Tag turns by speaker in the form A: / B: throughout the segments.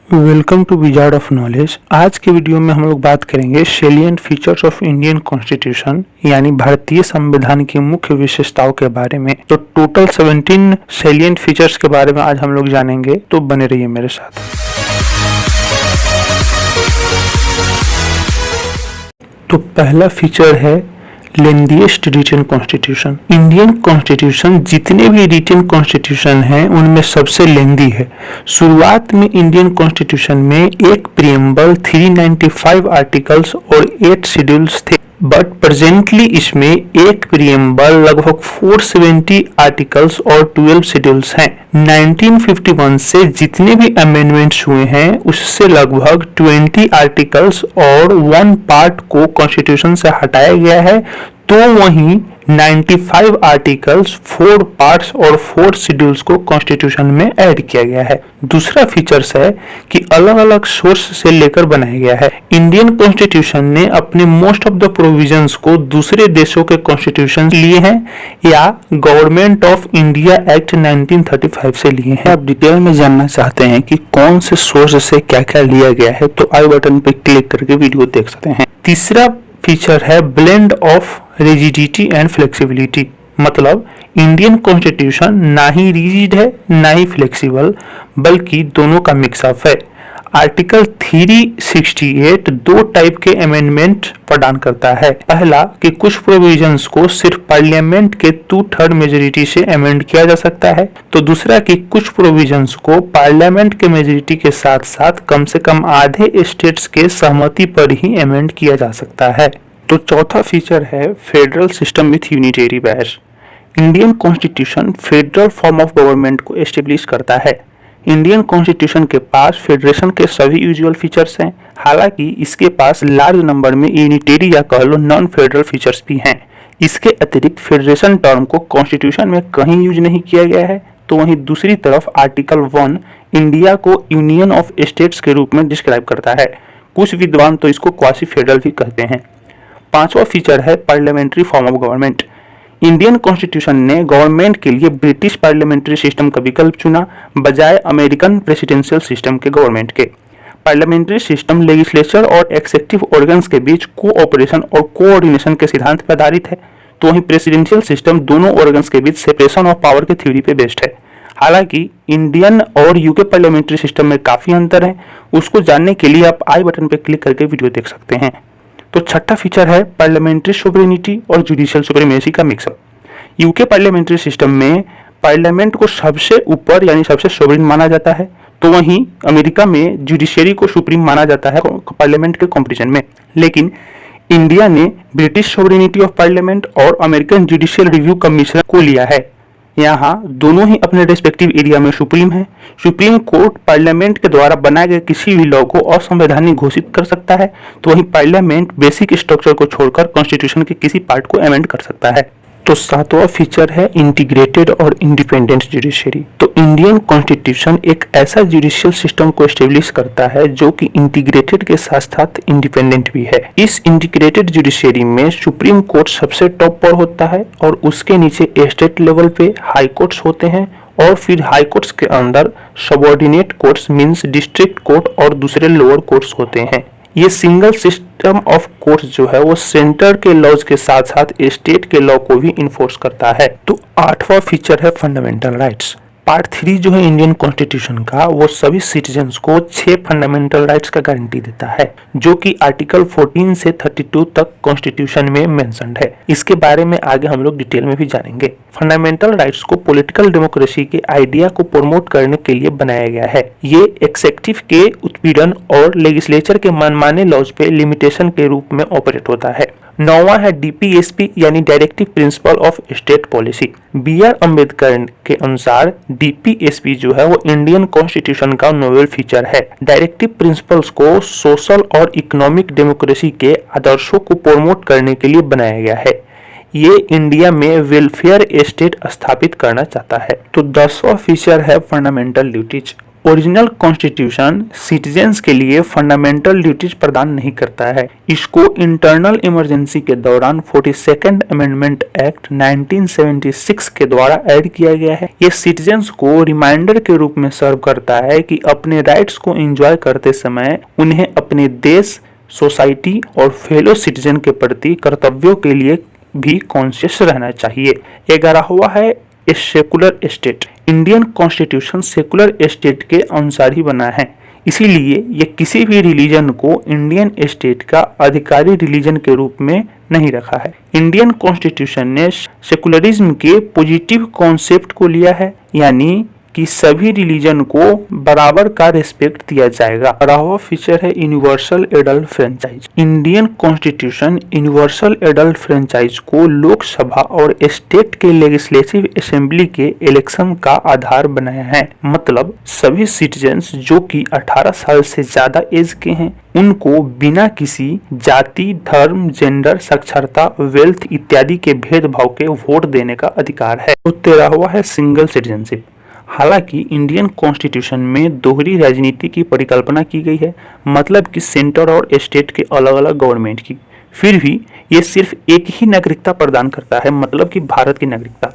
A: Welcome to wizard of knowledge. आज के video में हम लोग बात करेंगे salient features of Indian constitution यानी भारतीय संविधान की मुख्य विशेषताओं के बारे में। तो टोटल 17 सेलिएंट फीचर्स के बारे में आज हम लोग जानेंगे, तो बने रहिए मेरे साथ। तो पहला फीचर है lengthiest written constitution. Indian constitution जितने भी रिटन कॉन्स्टिट्यूशन हैं उनमें सबसे लेंदी है। शुरुआत में इंडियन कॉन्स्टिट्यूशन में एक प्रीएम्बल, 395 आर्टिकल्स और 8 शेड्यूल्स थे, बट प्रेजेंटली इसमें एक प्रीएम्बल, लगभग 470 आर्टिकल्स और 12 शेड्यूल्स हैं। 1951 से जितने भी अमेंडमेंट्स हुए हैं उससे लगभग 20 आर्टिकल्स और 1 पार्ट को कॉन्स्टिट्यूशन से हटाया गया है, तो वहीं 95 आर्टिकल्स, 4 पार्ट्स और 4 शेड्यूल्स को कॉन्स्टिट्यूशन में ऐड किया गया है। दूसरा फीचर्स है कि अलग अलग सोर्स से लेकर बनाया गया है। इंडियन कॉन्स्टिट्यूशन ने अपने मोस्ट ऑफ द प्रोविजंस को दूसरे देशों के कॉन्स्टिट्यूशन लिए हैं या गवर्नमेंट ऑफ इंडिया एक्ट 1935 से लिए हैं। आप डिटेल में जानना चाहते हैं कि कौन से सोर्स से क्या क्या लिया गया है, तो आई बटन पे क्लिक करके वीडियो देख सकते हैं। तीसरा फीचर है blend of rigidity and flexibility. मतलब इंडियन कॉन्स्टिट्यूशन ना ही रिजिड है ना ही फ्लेक्सिबल, बल्कि दोनों का मिक्सअप है। आर्टिकल 368 दो टाइप के अमेंडमेंट प्रदान करता है। पहला कि कुछ प्रोविजंस को सिर्फ पार्लियामेंट के 2/3 मेजोरिटी से अमेंड किया जा सकता है, तो दूसरा कि कुछ प्रोविजंस को पार्लियामेंट के मेजोरिटी के साथ साथ कम से कम आधे स्टेट्स के सहमति पर ही अमेंड किया जा सकता है। तो चौथा फीचर है federal system with unitary batch. Indian constitution federal form of government को एस्टेब्लिश करता है। इंडियन कॉन्स्टिट्यूशन के पास फेडरेशन के सभी यूजुअल फीचर्स हैं, हालांकि इसके पास लार्ज नंबर में यूनिटरी या कह लो नॉन फेडरल फीचर्स भी हैं। इसके अतिरिक्त फेडरेशन टर्म को कॉन्स्टिट्यूशन में कहीं यूज नहीं किया गया है, तो वहीं दूसरी तरफ आर्टिकल 1 इंडिया को यूनियन ऑफ स्टेट्स के रूप में डिस्क्राइब करता है। कुछ विद्वान तो इसको क्वासी फेडरल भी कहते हैं। पांचवा फीचर है parliamentary form of government. Indian constitution ने गवर्नमेंट के लिए ब्रिटिश पार्लियामेंट्री सिस्टम का विकल्प चुना बजाय अमेरिकन प्रेसिडेंशियल सिस्टम के गवर्नमेंट के। पार्लियामेंट्री सिस्टम लेजिस्लेचर और एक्सेक्यूटिव ऑर्गन्स के बीच कोऑपरेशन और कोऑर्डिनेशन के सिद्धांत पर आधारित है, तो वहीं प्रेसिडेंशियल सिस्टम दोनों ऑर्गन्स के बीच सेपरेशन ऑफ पावर के थ्योरी पे बेस्ड है। हालांकि इंडियन और यूके पार्लियामेंट्री सिस्टम में काफी अंतर है, उसको जानने के लिए आप आई बटन पर क्लिक करके वीडियो देख सकते हैं। तो छठा फीचर है पार्लियामेंट्री सोवरेनिटी और जुडिशियल सुप्रीमेसी का मिक्सअप। यूके पार्लियामेंट्री सिस्टम में पार्लियामेंट को सबसे ऊपर यानी सबसे सोवरेन माना जाता है, तो वहीं अमेरिका में जुडिशियरी को सुप्रीम माना जाता है पार्लियामेंट के कंपटीशन में। लेकिन इंडिया ने ब्रिटिश सोवरेनिटी ऑफ पार्लियामेंट और अमेरिकन जुडिशियल रिव्यू कमीशन को लिया है। यहाँ दोनों ही अपने रेस्पेक्टिव एरिया में सुप्रीम है। सुप्रीम कोर्ट पार्लियामेंट के द्वारा बनाए गए किसी भी लॉ को असंवैधानिक घोषित कर सकता है, तो वहीं पार्लियामेंट बेसिक स्ट्रक्चर को छोड़कर कॉन्स्टिट्यूशन के किसी पार्ट को अमेंड कर सकता है। तो सातवां फीचर है इंटीग्रेटेड और इंडिपेंडेंट जुडिशियरी। तो इंडियन कॉन्स्टिट्यूशन एक ऐसा जुडिशियल सिस्टम को एस्टेब्लिश करता है जो कि इंटीग्रेटेड के साथ साथ इंडिपेंडेंट भी है। इस इंटीग्रेटेड जुडिशियरी में सुप्रीम कोर्ट सबसे टॉप पर होता है और उसके नीचे स्टेट लेवल पे हाई कोर्ट्स होते हैं, और फिर हाई कोर्ट्स के अंदर subordinate courts means district court और दूसरे लोअर कोर्ट्स होते हैं। ये सिंगल सिस्टम ऑफ कोर्ट्स जो है वो सेंटर के लॉज के साथ साथ स्टेट के लॉ को भी इन्फोर्स करता है। तो आठवां फीचर है फंडामेंटल राइट्स। पार्ट 3 जो है इंडियन कॉन्स्टिट्यूशन का, वो सभी सिटीजन्स को 6 फंडामेंटल राइट्स का गारंटी देता है, जो कि आर्टिकल 14 से 32 तक कॉन्स्टिट्यूशन में मेंशन्ड है। इसके बारे में आगे हम लोग डिटेल में भी जानेंगे। फंडामेंटल राइट्स को पॉलिटिकल डेमोक्रेसी के आइडिया को प्रमोट करने के लिए बनाया गया है। ये एक्सेक्यूटिव के उत्पीड़न और लेजिस्लेचर के मनमाने लॉज पे लिमिटेशन के रूप में ऑपरेट होता है। नौवां है डीपीएसपी यानी directive principle of state policy. B R. Ambedkar के अनुसार डीपीएसपी जो है वो इंडियन कॉन्स्टिट्यूशन का नोवेल फीचर है। डायरेक्टिव प्रिंसिपल्स को सोशल और इकोनॉमिक डेमोक्रेसी के आदर्शों को प्रमोट करने के लिए बनाया गया है। ये इंडिया में वेलफेयर स्टेट स्थापित करना चाहता है। तो 10वां फीचर है fundamental duties. Original constitution citizens के लिए फंडामेंटल ड्यूटीज प्रदान नहीं करता है। इसको इंटरनल इमरजेंसी के दौरान 42nd अमेंडमेंट एक्ट 1976 के द्वारा ऐड किया गया है। ये सिटीजन्स को रिमाइंडर के रूप में सर्व करता है कि अपने राइट्स को एंजॉय करते समय उन्हें अपने देश, सोसाइटी और फेलो सिटीजन के प्रति कर्तव्यों के लिए भी कॉन्शियस रहना चाहिए। 11वां है secular state. Indian constitution secular state के अनुसार ही बना है, इसीलिए ये किसी भी रिलीजन को इंडियन स्टेट का अधिकारी रिलीजन के रूप में नहीं रखा है। इंडियन कॉन्स्टिट्यूशन ने सेकुलरिज्म के पॉजिटिव कॉन्सेप्ट को लिया है, यानी कि सभी रिलीजन को बराबर का रिस्पेक्ट दिया जाएगा। 12वां फीचर है universal adult franchise. Indian constitution universal adult franchise को लोकसभा और स्टेट के लेजिस्लेटिव असेंबली के इलेक्शन का आधार बनाया है। मतलब सभी सिटीजन्स जो कि 18 साल से ज्यादा एज के हैं उनको बिना किसी जाति, धर्म, जेंडर, साक्षरता, वेल्थ इत्यादि के भेदभाव के वोट देने का अधिकार है। 13वां है सिंगल सिटीजनशिप। हालांकि इंडियन कॉन्स्टिट्यूशन में दोहरी राजनीति की परिकल्पना की गई है, मतलब कि सेंटर और स्टेट के अलग अलग गवर्नमेंट की, फिर भी ये सिर्फ एक ही नागरिकता प्रदान करता है, मतलब कि भारत की नागरिकता।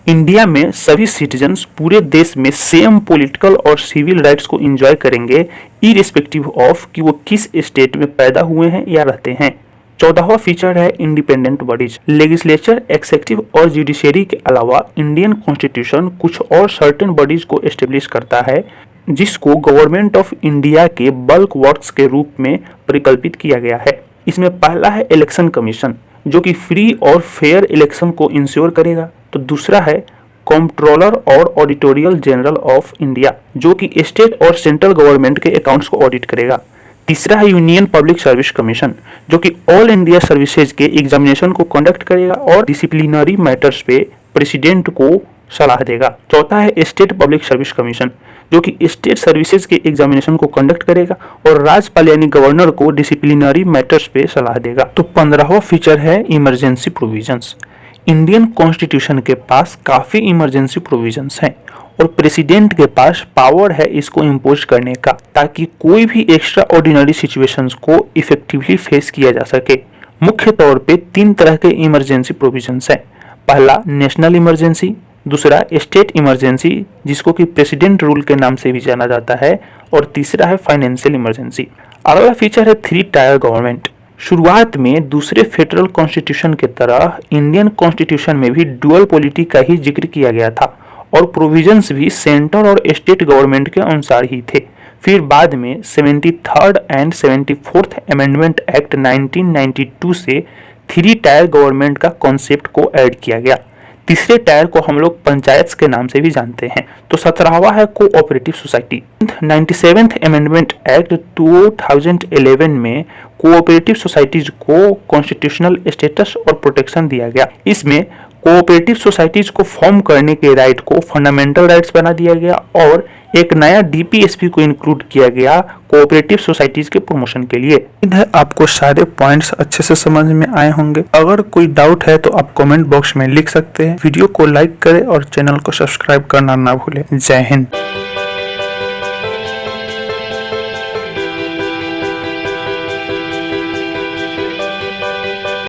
A: इंडिया में सभी सिटीजन्स पूरे देश में सेम पॉलिटिकल और सिविल राइट्स को एंजॉय करेंगे, इरिस्पेक्टिव ऑफ कि वो किस स्टेट में पैदा हुए हैं या रहते हैं। 14वां फीचर है इंडिपेंडेंट बॉडीज। लेजिस्लेचर, एक्सेक्यूटिव और जुडिशरी के अलावा इंडियन कॉन्स्टिट्यूशन कुछ और सर्टेन बॉडीज को एस्टेब्लिश करता है, जिसको गवर्नमेंट ऑफ इंडिया के बल्क वर्क्स के रूप में परिकल्पित किया गया है। इसमें पहला है इलेक्शन कमीशन, जो कि फ्री और फेयर इलेक्शन को इंश्योर करेगा। तो दूसरा है कंट्रोलर और ऑडिटोरियल जनरल ऑफ इंडिया, जो कि स्टेट और सेंट्रल गवर्नमेंट के अकाउंट्स को ऑडिट करेगा। तीसरा है यूनियन पब्लिक सर्विस कमीशन, जो कि ऑल इंडिया सर्विसेज के एग्जामिनेशन को कंडक्ट करेगा और डिसिप्लिनरी मैटर्स पे प्रेसिडेंट को सलाह देगा। चौथा है स्टेट पब्लिक सर्विस कमीशन, जो कि स्टेट सर्विसेज के एग्जामिनेशन को कंडक्ट करेगा और राज्यपाल यानी गवर्नर को डिसिप्लिनरी मैटर्स पे सलाह देगा। तो 15वां फीचर है इमरजेंसी प्रोविजंस। इंडियन कॉन्स्टिट्यूशन के पास काफी इमरजेंसी प्रोविजंस हैं और प्रेसिडेंट के पास पावर है इसको इम्पोज करने का, ताकि कोई भी एक्स्ट्रा ऑर्डिनरी सिचुएशंस को इफेक्टिवली फेस किया जा सके। मुख्य तौर पे 3 तरह के इमरजेंसी प्रोविजंस हैं। पहला नेशनल इमरजेंसी, दूसरा स्टेट इमरजेंसी जिसको कि प्रेसिडेंट रूल के नाम से भी जाना जाता है, और तीसरा है फाइनेंशियल इमरजेंसी। अगला फीचर है 3 टायर गवर्नमेंट। शुरुआत में दूसरे फेडरल कॉन्स्टिट्यूशन की तरह इंडियन कॉन्स्टिट्यूशन में भी डुअल पॉलिटी का ही जिक्र किया गया था और प्रोविजंस भी सेंटर और स्टेट गवर्नमेंट के अनुसार ही थे। फिर बाद में 73rd and 74th amendment act 1992 से 3 टायर गवर्नमेंट का कॉन्सेप्ट को ऐड किया गया। तीसरे टायर को हम लोग पंचायत के नाम से भी जानते हैं। तो 17वां है cooperative society. 97th amendment act 2011 में कोऑपरेटिव सोसाइटीज को कॉन्स्टिट्यूशनल स्टेटस और प्रोटेक्शन दिया गया। इसमें कोऑपरेटिव सोसाइटीज को फॉर्म करने के राइट को फंडामेंटल राइट्स बना दिया गया और एक नया डीपीएसपी को इंक्लूड किया गया कोऑपरेटिव सोसाइटीज के प्रमोशन के लिए। उम्मीद है आपको सारे पॉइंट्स अच्छे से समझ में आए होंगे। अगर कोई डाउट है तो आप कमेंट बॉक्स में लिख सकते हैं। वीडियो को लाइक करें और चैनल को सब्सक्राइब करना ना भूलें। जय हिंद।